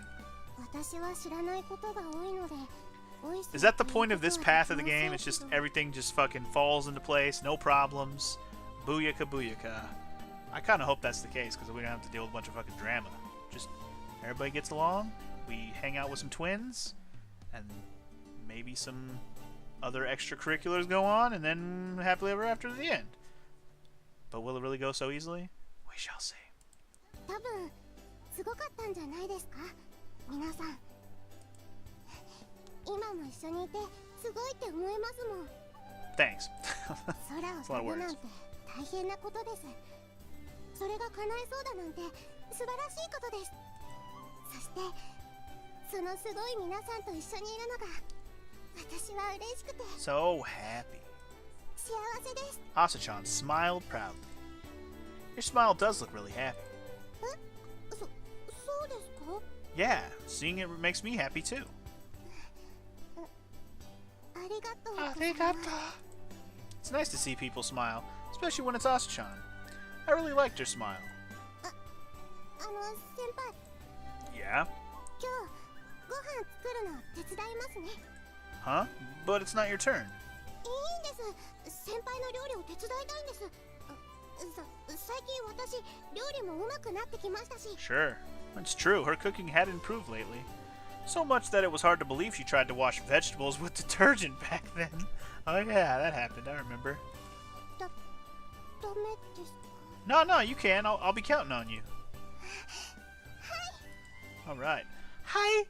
私は知らないことが多いので。 Is that the point of this path of the game? It's just everything just fucking falls into place, no problems. Booyaka booyaka. I kind of hope that's the case because we don't have to deal with a bunch of fucking drama. Just everybody gets along, we hang out with some twins, and maybe some other extracurriculars go on, and then happily ever after to the end. But will it really go so easily? We shall see. 多分すごかったんじゃないですか皆さん。今も一緒にいてすごいって思いますもん。 Thanks. 空を飛ぶなんて大変なことです。それが叶いそうだなんて素晴らしいことです。そしてそのすごい皆さんと一緒にいるのが私は嬉しくて So happy. 幸せです。 Asa-chan smiled proudly. Your smile does look really happy. そうですか？ Yeah, seeing it makes me happy too. ありがとうございます。 It's nice to see people smile, especially when it's Asa-chan. I really liked her smile. 先輩、 Yeah? 今日ご飯作るの手伝いますね。 Huh? But it's not your turn. いいんです。先輩の料理を手伝いたいんです。最近私料理もうまくなってきましたし。 Sure. It's true, her cooking had improved lately. So much that it was hard to believe she tried to wash vegetables with detergent back then. Oh yeah, that happened, I remember. ダメですか？ No, you can. I'll be counting on you. Alright. Hi!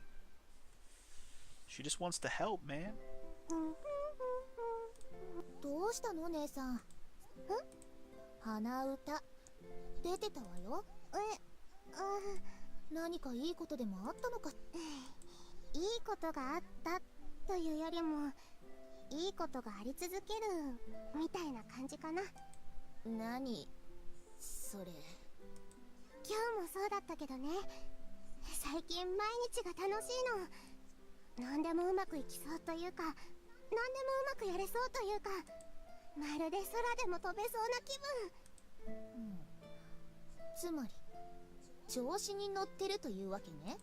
She just wants to help, man. どうしたの姉さん？鼻歌出てたわよ。何かいいことでもあったのか？いいことがあったというよりもいいことがあり続けるみたいな感じかな。何それ。今日もそうだったけどね。最近毎日が楽しいの。何でもうまくいきそうというか、何でもうまくやれそうというか、まるで空でも飛べそうな気分。つまり調子に乗ってるというわけね。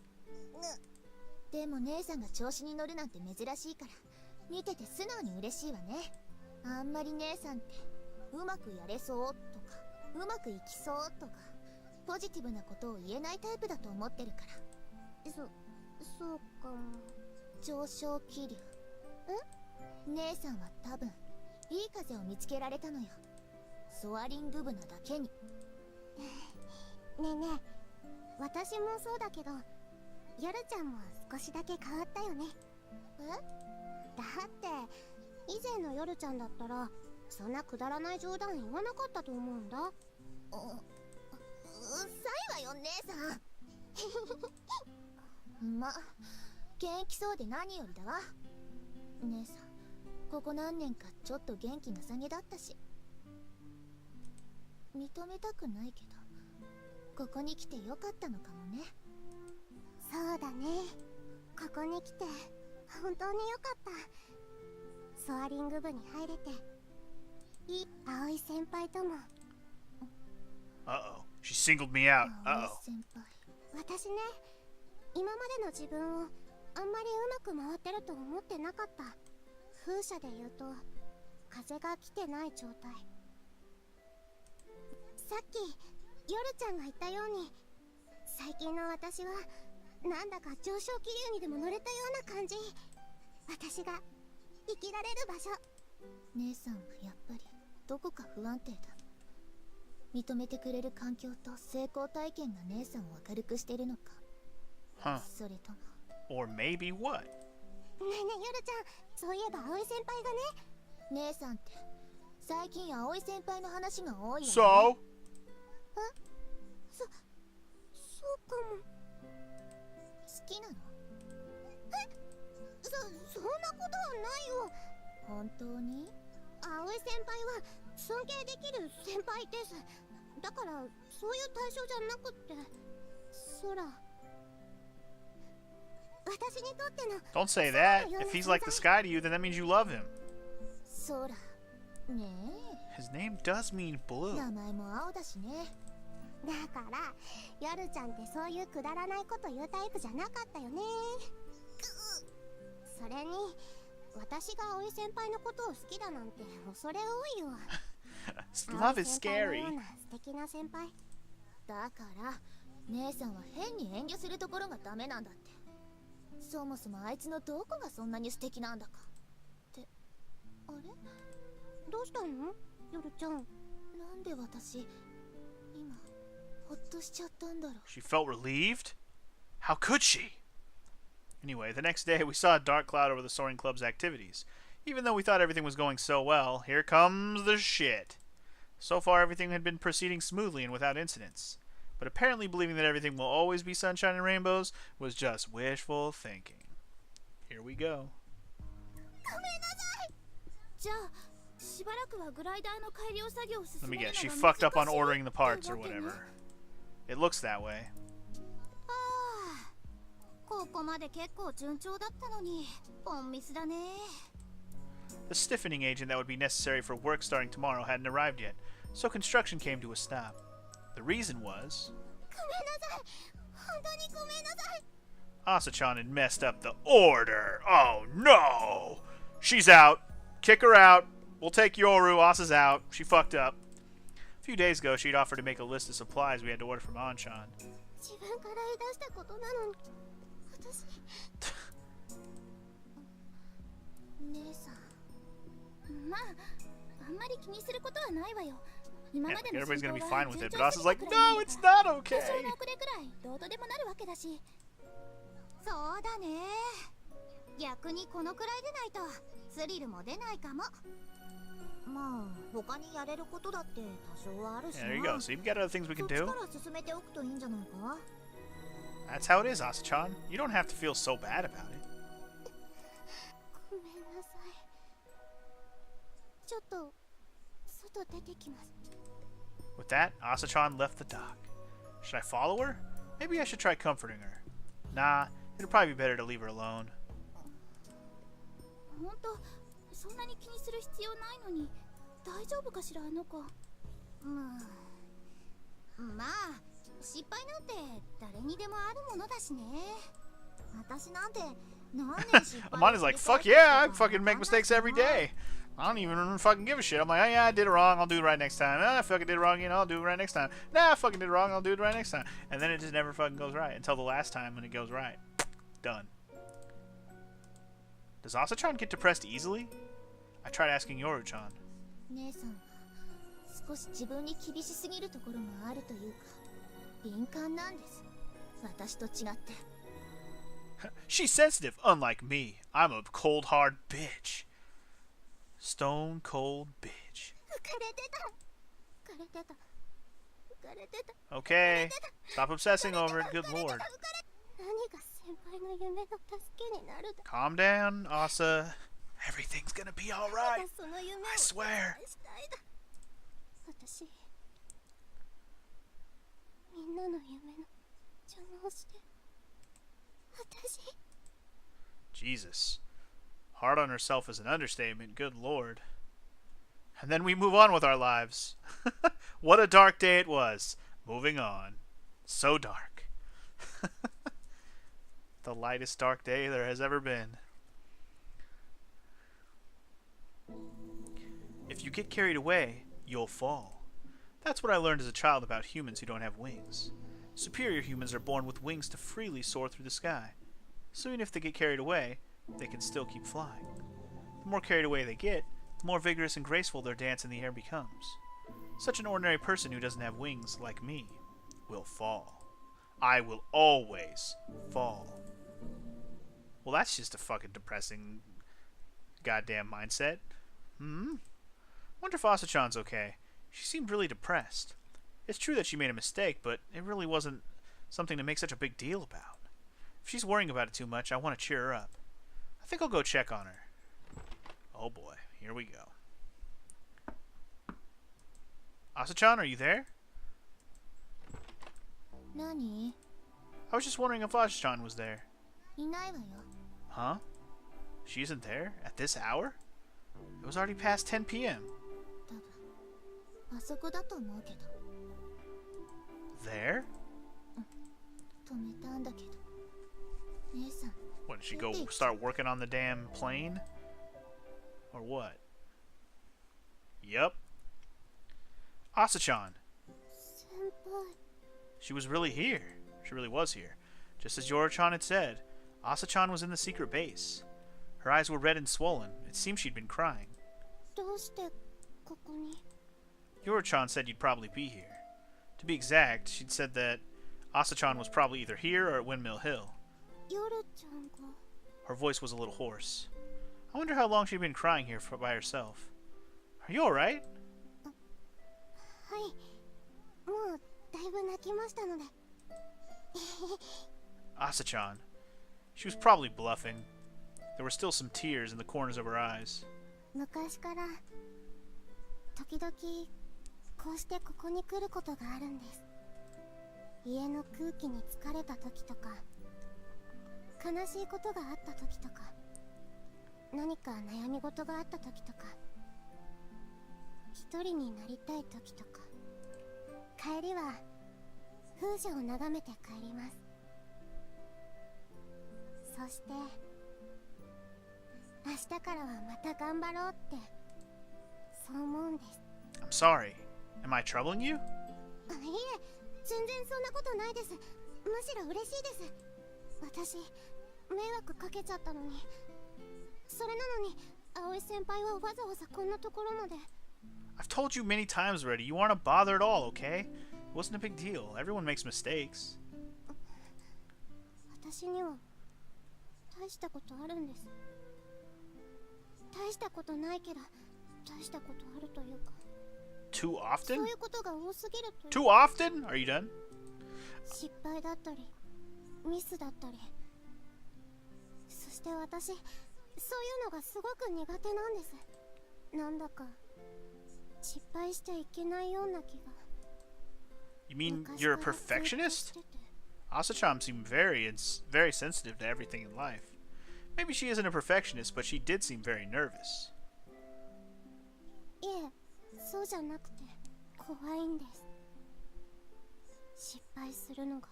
でも姉さんが調子に乗るなんて珍しいから見てて素直に嬉しいわね。あんまり姉さんってうまくやれそうとかうまくいきそうとかポジティブなことを言えないタイプだと思ってるから。そうかも。上昇気流。姉さんは多分いい風を見つけられたのよ。ソアリング部なだけに。ねえねえ、私もそうだけどヨルちゃんも少しだけ変わったよね。だって以前のヨルちゃんだったらそんなくだらない冗談言わなかったと思うんだ。うさいわよ姉さんま、元気そうで何よりだわ。姉さんここ何年かちょっと元気なさげだったし。認めたくないけどここに来てよかったのかもね。そうだね、ここに来て本当によかった。ソアリング部に入れて葵先輩とも。 Uh-oh. She singled me out. 葵 Uh-oh. 先輩。私ね、今までの自分をあんまりうまく回ってると思ってなかった。風車で言うと風が来てない状態。さっきヨルちゃんが言ったように最近の私はなんだか上昇気流にでも乗れたような感じ。私が生きられる場所。姉さんはやっぱりどこか不安定だ。認めてくれる環境と成功体験が姉さんを明るくしてるのか。 Huh. それとも Or maybe what? ねえねえヨルちゃん、そういえば葵先輩がね。姉さんって最近葵先輩の話が多いわね。 So? そうかも。好きなの？そんなことはないよ。本当に？葵先輩は尊敬できる先輩です。だからそういう対象じゃなくって、空。私にとっての。 Don't say that. If he's like the sky to you, then that means you love him. 空ね His name does mean え、 blue. 名前も青だしね。だから夜ちゃんってそういうくだらないこと言うタイプじゃなかったよね。それに私が葵先輩のことを好きだなんて恐れ多いよ。Love is 葵先輩の scary. ような素敵な先輩。だから姉さんは変に遠慮するところがダメなんだって。そもそもあいつのどこがそんなに素敵なんだかって。あれ、どうしたの夜ちゃん。なんで私今ほっとしちゃったんだろう。 She felt relieved? How could she? Anyway, the next day we saw a dark cloud over the Soaring Club's activities. Even though we thought everything was going so well, here comes the shit. So far, everything had been proceeding smoothly and without incidents. But apparently believing that everything will always be sunshine and rainbows was just wishful thinking. Here we go. じゃあしばらくはグライダーの改良作業を進 Let め me るのが guess, she 難しい fucked up on ordering the って parts or わけね。 whatever. It looks that way. ああ、ここまで結構順調だったのにポンミスだね。 The stiffening agent that would be necessary for work starting tomorrow hadn't arrived yet, so construction came to a stop. The reason was ごめんなさい。本当にごめんなさい。 Asachan had messed up the order. Oh no! She's out. Kick her out. We'll take Yoru. Asa's out. She fucked up. A few days ago, she'd offered to make a list of supplies we had to order from Anshan. 自分から言い出したことなのに私。姉さん、まああんまり気にすることはないわよ。今 Yeah, まで like の everybody's 進 gonna be 行 fine が with 順 it, 調 but す Asa's ぎ like, るくらい no, な it's ら not 多少 okay. の遅れくらいどうとでもなるわけだし。そうだね。逆にこのくらいでないとスリルも出ないかも。まあ他にやれることだって多少はあるし Yeah, な。 there you go. So you've got other things we そ can っち do. から進めておくといいんじゃないか。 That's how it is, Asachan. You don't have to feel so bad about it. ごめんなさい。ちょっと外出てきます。 With that, Asachan left the dock. Should I follow her? Maybe I should try comforting her. Nah, it'd probably be better to leave her alone. ほんとそんなに気にする必要ないのに大丈夫かしらあの子。まあ失敗なんて誰にでもあるものだしね。私なんて何年失敗 Amani's like, fuck yeah, I fucking make mistakes every day. I don't even fucking give a shit. I'm like, oh yeah, I did it wrong, I'll do it right next time. Ah, I fucking did it wrong again, I'll do it right next time. Nah, I fucking did it wrong, I'll do it right next time. And then it just never fucking goes right until the last time when it goes right. Done. Does Asachan get depressed easily? I tried asking Yoru-chan. 姉さんは少し自分に厳しすぎるところがあるというか敏感なんです。私と違って。 She's sensitive, unlike me. I'm a cold, hard bitch. Stone cold bitch. 浮かれてた。浮かれてた。浮かれてた。 Okay, stop obsessing over it, good lord. 何が先輩の夢の助けになるだ。 Calm down, Asa. Everything's gonna be alright. その夢を I swear. したいだ。私みんなの夢の邪魔をして私 Jesus. Hard on herself is an understatement, good lord. And then we move on with our lives. What a dark day it was. Moving on. So dark. The lightest dark day there has ever been. If you get carried away, you'll fall. That's what I learned as a child about humans who don't have wings. Superior humans are born with wings to freely soar through the sky. So even if they get carried away, they can still keep flying. The more carried away they get, the more vigorous and graceful their dance in the air becomes. Such an ordinary person who doesn't have wings, like me, will fall. I will always fall. Well, that's just a fucking depressing goddamn mindset. Wonder if Asachan's okay. She seemed really depressed. It's true that she made a mistake, but it really wasn't something to make such a big deal about. If she's worrying about it too much, I want to cheer her up. I think I'll go check on her. Oh boy, here we go. Asa-chan, are you there? 何？ I was just wondering if Asa-chan was there. いないわよ。 Huh? She isn't there? At this hour? It was already past 10 p.m. 多分あそこだと思うけど。 There? 止めたんだけど。姉さん、 What, did she go start working on the damn plane? Or what? Yep. Asa-chan. 先輩。 She was really here. She really was here. Just as Yoro-chan had said, Asa-chan was in the secret base. Her eyes were red and swollen. It seemed she'd been crying. どうしてここに？ Yoro-chan said you'd probably be here. To be exact, she'd said that Asa-chan was probably either here or at Windmill Hill. ヨルちゃんが。 Her voice was a little hoarse. I wonder how long she'd been crying here by herself. Are you alright? はい。もうだいぶ泣きましたので。 Asa-chan. She was probably bluffing. There were still some tears in the corners of her eyes. 昔から時々こうしてここに来ることがあるんです。家の空気に疲れた時とか、悲しいことがあった時とか、何か悩み事があった時とか、一人になりたい時とか、帰りは風車を眺めて帰ります。そして明日からはまた頑張ろうってそう思うんです。 I'm sorry. Am I troubling you? いえ、全然そんなことないです。むしろ嬉しいです。私迷惑かけちゃったのに。それなのに葵先輩はわざわざこんなところまで。 I've told you many times already, you aren't a bother at all, okay? It wasn't a big deal. Everyone makes mistakes. 私には大したことあるんです。大したことないけど大したことあるというか。 Too そ often? ういうことが多すぎるという Too often? Are you done? 失敗だったりミスだったり、そして私そういうのがすごく苦手なんです。なんだか失敗しちゃいけないような気が。 You mean 昔 you're a からずっと perfectionist? してて。 Asa-chan seemed very sensitive to everything in life. Maybe she isn't a perfectionist, but she did seem very nervous. いえ、そうじゃなくて怖いんです。失敗するのが。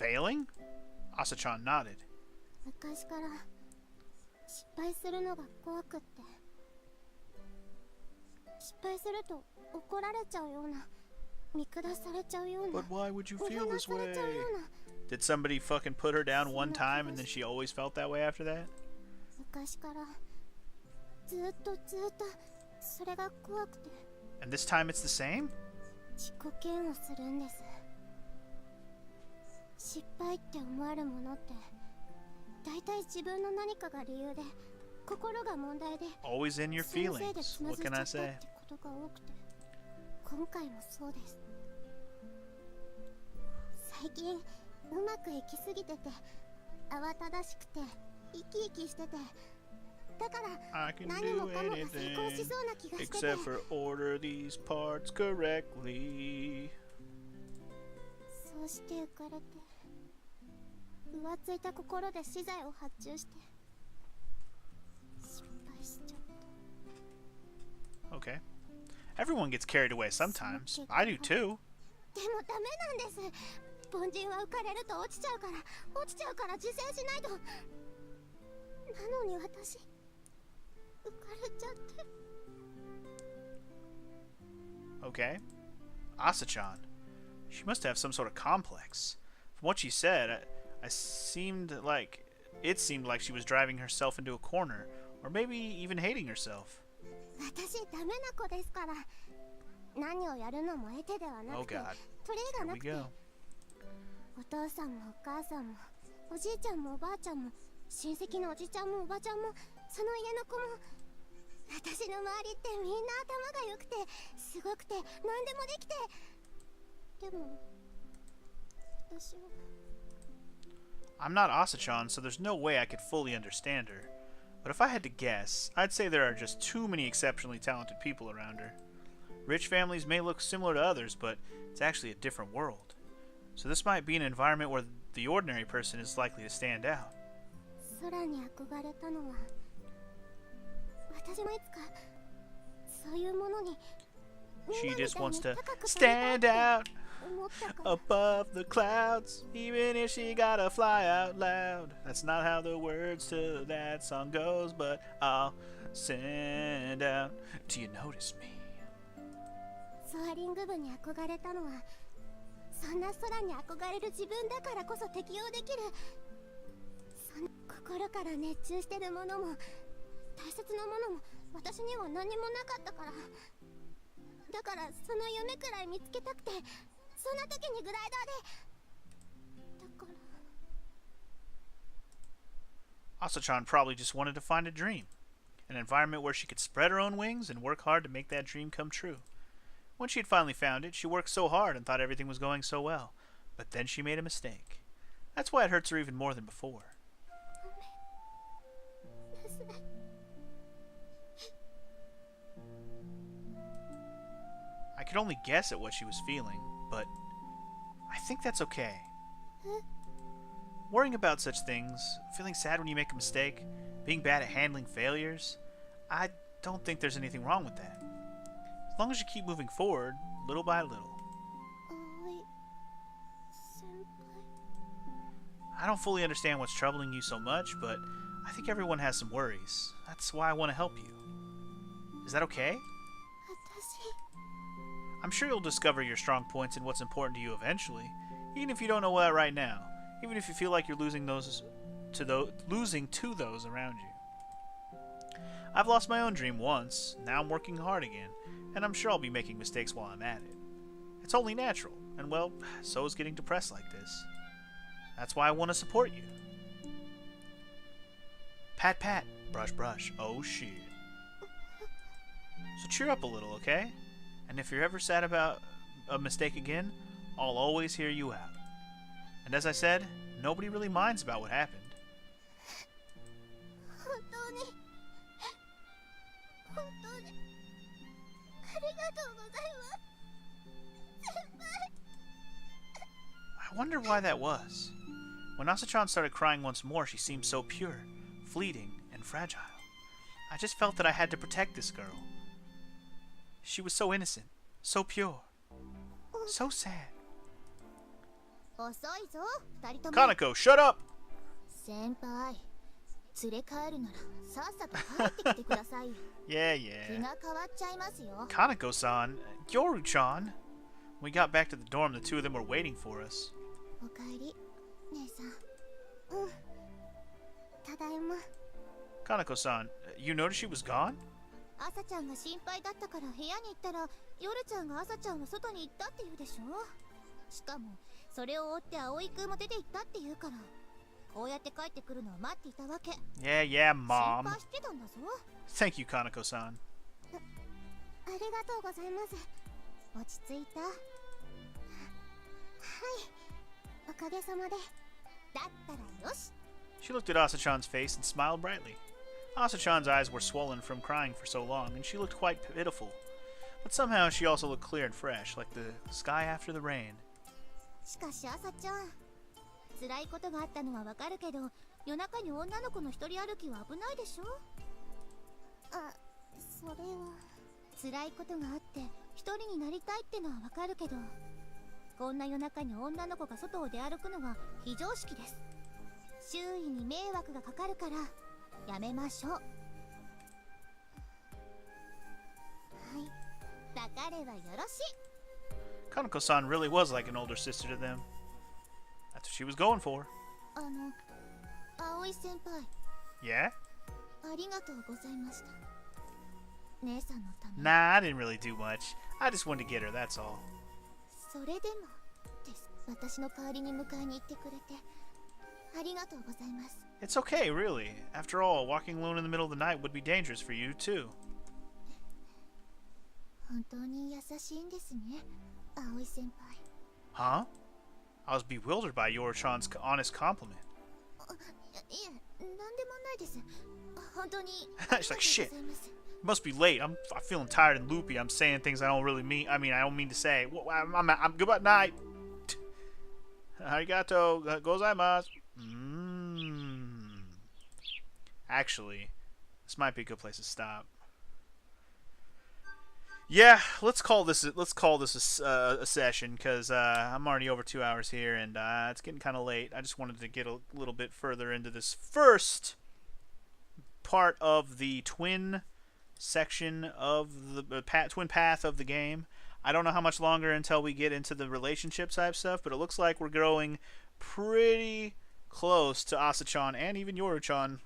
Failing? Asa-chan nodded. 昔から失敗するのが怖くって。失敗すると怒られちゃうような、見下されちゃうような、 But why would you 振り feel 回 this されちゃうよ way? うな。 Did somebody fucking put her down one time and then she always felt that way after that? 昔からずっとそれが怖くて。 And this time it's the same? 自己嫌悪するんです。失敗って思われるものって大体自分の何かが理由で、心が問題で、 Always in your そのせいで feelings. つま What ずい can ちゃ I ったっ say? てことが多くて、今回もそうです。最近うまくいきすぎてて、慌ただしくて生き生きしてて、だから I can 何も do かもが成功し anything そうな気がしてて。 except for order these parts correctly. そうして浮かれて、浮ついた心で資材を発注して失敗しちゃった。 Okay. Everyone gets carried away sometimes. I do too. でもダメなんです。凡人は浮かれると落ちちゃうから自制しないと。なのに私浮かれちゃって。 Okay. Asa-chan. She must have some sort of complex. From what she said, it seemed like she was driving herself into a corner, or maybe even hating herself. 私ダメな子ですから。何をやるのも得手ではな Oh くて、 god. トレイが Here な we くて、 go. お父さんもお母さんもおじいちゃんもおばあちゃんも親戚のおじちゃんもおばちゃんもその家の子も、私の周りってみんな頭が良くてすごくて何でもできて、でも私は I'm not Asachan, so there's no way I could fully understand her. But if I had to guess, I'd say there are just too many exceptionally talented people around her. Rich families may look similar to others, but it's actually a different world. So this might be an environment where the ordinary person is likely to stand out. 空に憧れたのは私もいつかそういうものに She みんなみ just たいに wants to 高く飛びたいっ stand て out 思ったから above the clouds, even if she gotta fly out loud. That's not how the words to that song goes, but I'll send out. Do you notice me? ソアリング部に憧れたのはそんな空に憧れる自分だからこそ適応できるそん心から熱中してるものも大切なものも私には何もなかったからだからその夢くらい見つけたくてそんな時にグライダーでだから Asachan probably just wanted to find a dream, an environment where she could spread her own wings and work hard to make that dream come true. When she had finally found it, she worked so hard and thought everything was going so well. But then she made a mistake. That's why it hurts her even more than before. です I could only guess at what she was feeling, but I think that's okay. Worrying about such things, feeling sad when you make a mistake, being bad at handling failures, I don't think there's anything wrong with that. As long as you keep moving forward, little by little. 葵先輩 I don't fully understand what's troubling you so much, but I think everyone has some worries. That's why I want to help you. Is that okay? 私 I'm sure you'll discover your strong points and what's important to you eventually, even if you don't know that right now, even if you feel like you're losing to those around you. I've lost my own dream once, now I'm working hard again, and I'm sure I'll be making mistakes while I'm at it. It's only natural, and well, so is getting depressed like this. That's why I want to support you. Pat pat, brush brush, oh shit. So cheer up a little, okay? And if you're ever sad about a mistake again, I'll always hear you out. And as I said, nobody really minds about what happened. 本当に本当にありがとうございます先輩 I wonder why that was. When Asachan started crying once more, she seemed so pure, fleeting, and fragile. I just felt that I had to protect this girl. She was so innocent, so pure, so sad. 遅いぞ二人とも Kanako, shut up! 先輩連れ帰るならさっさと帰ってきてくださいよ Yeah, 気 yeah. が変わっちゃいますよ Kanako-san, Yoru-chan. When we got back to the dorm, the two of them were waiting for us. おかえり姉さんただいま Kanako-san, you noticed she was gone? 朝ちゃんが心配だったから部屋に行ったら夜ちゃんが朝ちゃんは外に行ったって言うでしょしかもそれを追って葵くんも出て行ったって言うからこうやって帰ってくるのを待っていたわけ Yeah, yeah, 心 mom. 配してたんだぞ Thank you, Kanako-san. ありがとうございます落ち着いたはいおかげさまでだったらよし She looked at Asachan's face and smiled brightly. Asachan's eyes were swollen from crying for so long, and she looked quite pitiful. But somehow she also looked clear and fresh, like the sky after the rain. しかし朝ちゃん辛いことがあったのはわかるけど夜中に女の子の一人歩きは危ないでしょあそれは辛いことがあって一人になりたいってのはわかるけどこんな夜中に女の子が外を出歩くのは非常識です周囲に迷惑がかかるからやめましょうはいだ彼はよろしい Kanako-san really was like an older sister to them. That's what she was going for. 葵先輩 Yeah? ありがとうございました姉さんのために Nah, I didn't really do much. I just wanted to get her, that's all. それでもです私の代わりに迎えに行ってくれてありがとうございます It's okay, really. After all, walking alone in the middle of the night would be dangerous for you, too. 本当に優しいんですね葵先輩 Huh? I was bewildered by Yorichan's honest compliment. いえ、なんでもないです。本当に She's like, shit. It must be late. I'm feeling tired and loopy. I'm saying things I don't really mean. I don't mean to say. I'm goodbye night. Arigato gozaimasu. Actually, this might be a good place to stop. Yeah, let's call this a session, because I'm already over 2 hours here, and it's getting kind of late. I just wanted to get a little bit further into this first part of the twin section of the twin path of the game. I don't know how much longer until we get into the relationship type stuff, but it looks like we're growing pretty close to Asachan and even Yoruchan.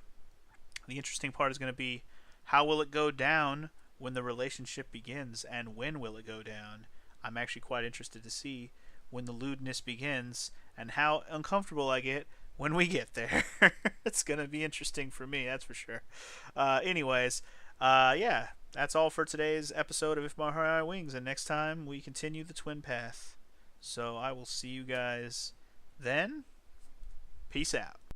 The interesting part is going to be, how will it go down when the relationship begins, and when will it go down? I'm actually quite interested to see when the lewdness begins and how uncomfortable I get when we get there. It's going to be interesting for me, that's for sure. Anyways, yeah, that's all for today's episode of If My Heart Wings, and next time we continue the twin path. So I will see you guys then. Peace out.